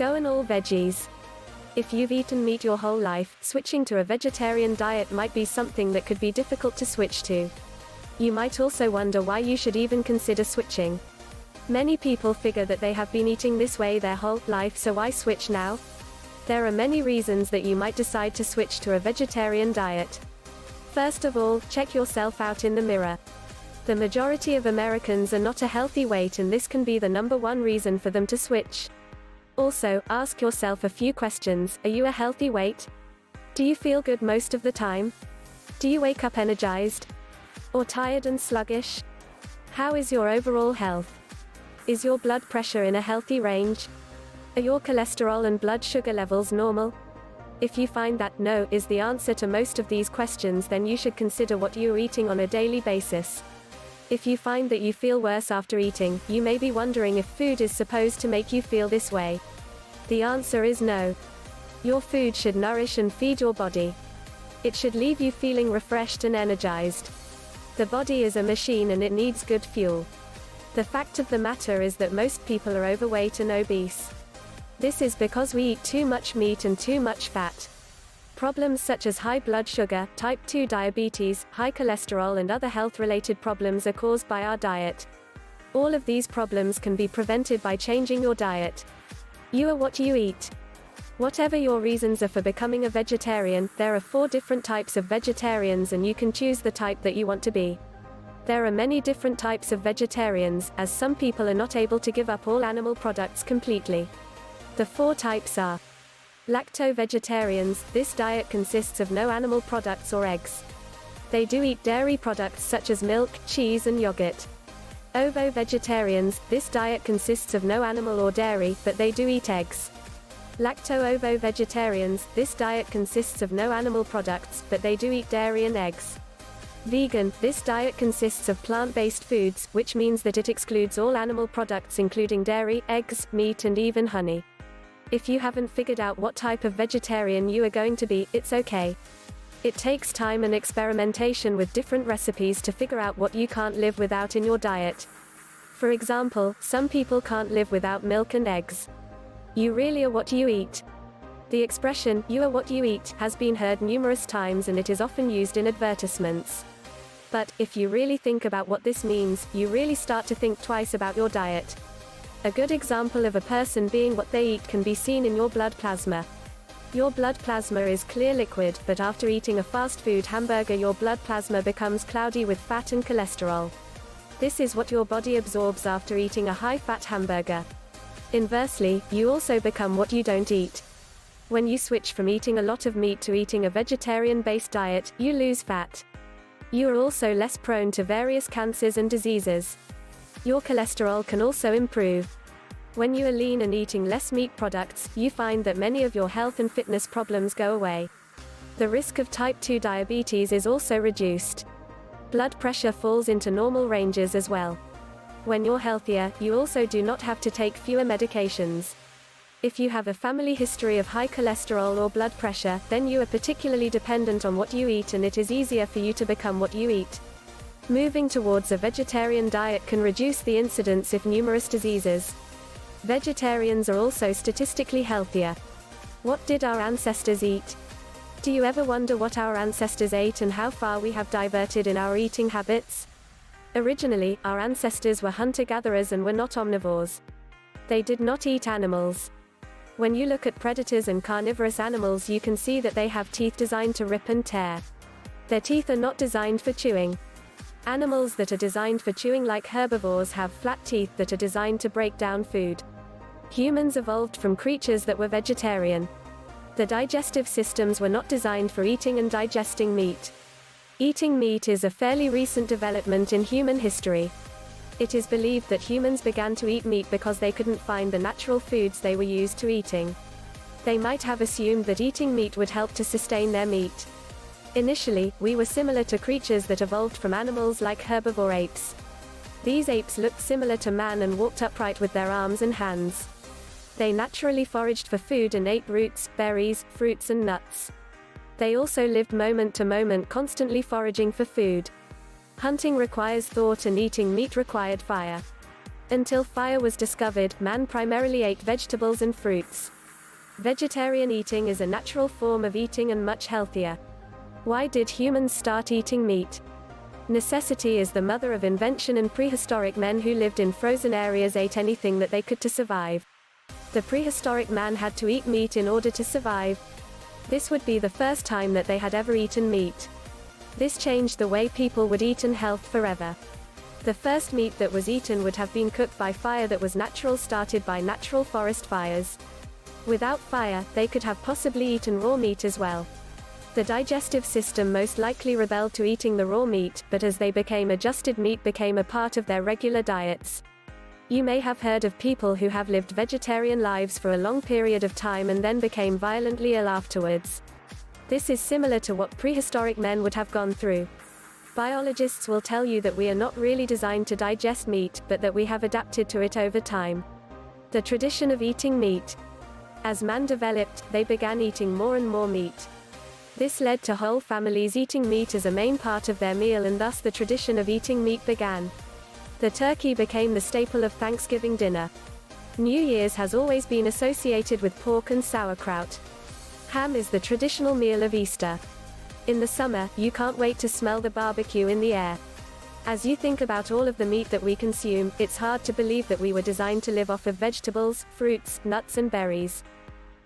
Going all veggies. If you've eaten meat your whole life, switching to a vegetarian diet might be something that could be difficult to switch to. You might also wonder why you should even consider switching. Many people figure that they have been eating this way their whole life, so why switch now? There are many reasons that you might decide to switch to a vegetarian diet. First of all, check yourself out in the mirror. The majority of Americans are not a healthy weight, and this can be the number one reason for them to switch. Also, ask yourself a few questions. Are you a healthy weight? Do you feel good most of the time? Do you wake up energized? Or tired and sluggish? How is your overall health? Is your blood pressure in a healthy range? Are your cholesterol and blood sugar levels normal? If you find that no is the answer to most of these questions, then you should consider what you are eating on a daily basis. If you find that you feel worse after eating, you may be wondering if food is supposed to make you feel this way. The answer is no. Your food should nourish and feed your body. It should leave you feeling refreshed and energized. The body is a machine and it needs good fuel. The fact of the matter is that most people are overweight and obese. This is because we eat too much meat and too much fat. Problems such as high blood sugar, type 2 diabetes, high cholesterol and other health-related problems are caused by our diet. All of these problems can be prevented by changing your diet. You are what you eat. Whatever your reasons are for becoming a vegetarian, there are 4 different types of vegetarians and you can choose the type that you want to be. There are many different types of vegetarians, as some people are not able to give up all animal products completely. The 4 types are: lacto-vegetarians. This diet consists of no animal products or eggs. They do eat dairy products such as milk, cheese and yogurt. Ovo-vegetarians. This diet consists of no animal or dairy, but they do eat eggs. Lacto-ovo-vegetarians. This diet consists of no animal products, but they do eat dairy and eggs. Vegan. This diet consists of plant-based foods, which means that it excludes all animal products including dairy, eggs, meat and even honey. If you haven't figured out what type of vegetarian you are going to be, it's okay. It takes time and experimentation with different recipes to figure out what you can't live without in your diet. For example, some people can't live without milk and eggs. You really are what you eat. The expression, "you are what you eat," has been heard numerous times and it is often used in advertisements. But, if you really think about what this means, you really start to think twice about your diet. A good example of a person being what they eat can be seen in your blood plasma. Your blood plasma is clear liquid, but after eating a fast food hamburger your blood plasma becomes cloudy with fat and cholesterol. This is what your body absorbs after eating a high-fat hamburger. Inversely, you also become what you don't eat. When you switch from eating a lot of meat to eating a vegetarian-based diet, you lose fat. You are also less prone to various cancers and diseases. Your cholesterol can also improve. When you are lean and eating less meat products, you find that many of your health and fitness problems go away. The risk of type 2 diabetes is also reduced. Blood pressure falls into normal ranges as well. When you're healthier, you also do not have to take fewer medications. If you have a family history of high cholesterol or blood pressure, then you are particularly dependent on what you eat and it is easier for you to become what you eat. Moving towards a vegetarian diet can reduce the incidence of numerous diseases. Vegetarians are also statistically healthier. What did our ancestors eat? Do you ever wonder what our ancestors ate and how far we have diverted in our eating habits? Originally, our ancestors were hunter-gatherers and were not omnivores. They did not eat animals. When you look at predators and carnivorous animals you can see that they have teeth designed to rip and tear. Their teeth are not designed for chewing. Animals that are designed for chewing like herbivores have flat teeth that are designed to break down food. Humans evolved from creatures that were vegetarian. The digestive systems were not designed for eating and digesting meat. Eating meat is a fairly recent development in human history. It is believed that humans began to eat meat because they couldn't find the natural foods they were used to eating. They might have assumed that eating meat would help to sustain their meat. Initially, we were similar to creatures that evolved from animals like herbivore apes. These apes looked similar to man and walked upright with their arms and hands. They naturally foraged for food and ate roots, berries, fruits and nuts. They also lived moment to moment, constantly foraging for food. Hunting requires thought and eating meat required fire. Until fire was discovered, man primarily ate vegetables and fruits. Vegetarian eating is a natural form of eating and much healthier. Why did humans start eating meat? Necessity is the mother of invention, and prehistoric men who lived in frozen areas ate anything that they could to survive. The prehistoric man had to eat meat in order to survive. This would be the first time that they had ever eaten meat. This changed the way people would eat and health forever. The first meat that was eaten would have been cooked by fire that was natural, started by natural forest fires. Without fire, they could have possibly eaten raw meat as well. The digestive system most likely rebelled to eating the raw meat, but as they became adjusted, meat became a part of their regular diets. You may have heard of people who have lived vegetarian lives for a long period of time and then became violently ill afterwards. This is similar to what prehistoric men would have gone through. Biologists will tell you that we are not really designed to digest meat, but that we have adapted to it over time. The tradition of eating meat. As man developed, they began eating more and more meat. This led to whole families eating meat as a main part of their meal, and thus the tradition of eating meat began. The turkey became the staple of Thanksgiving dinner. New Year's has always been associated with pork and sauerkraut. Ham is the traditional meal of Easter. In the summer, you can't wait to smell the barbecue in the air. As you think about all of the meat that we consume, it's hard to believe that we were designed to live off of vegetables, fruits, nuts and berries.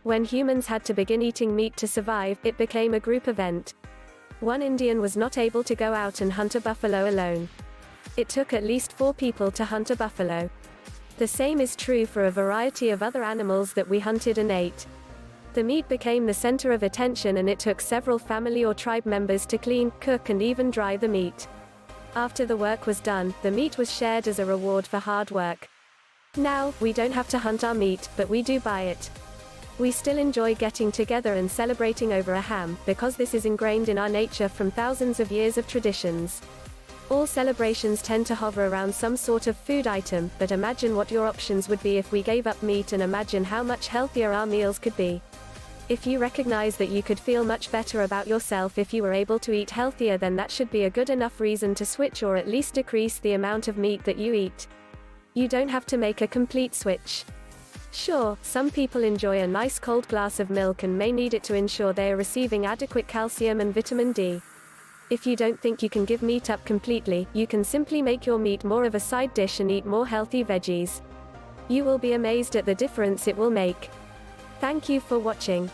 When humans had to begin eating meat to survive, it became a group event. One Indian was not able to go out and hunt a buffalo alone. It took at least 4 people to hunt a buffalo. The same is true for a variety of other animals that we hunted and ate. The meat became the center of attention, and it took several family or tribe members to clean, cook and even dry the meat. After the work was done, the meat was shared as a reward for hard work. Now, we don't have to hunt our meat, but we do buy it. We still enjoy getting together and celebrating over a ham, because this is ingrained in our nature from thousands of years of traditions. All celebrations tend to hover around some sort of food item, but imagine what your options would be if we gave up meat, and imagine how much healthier our meals could be. If you recognize that you could feel much better about yourself if you were able to eat healthier, then that should be a good enough reason to switch, or at least decrease the amount of meat that you eat. You don't have to make a complete switch. Sure, some people enjoy a nice cold glass of milk and may need it to ensure they are receiving adequate calcium and vitamin D. If you don't think you can give meat up completely, you can simply make your meat more of a side dish and eat more healthy veggies. You will be amazed at the difference it will make. Thank you for watching.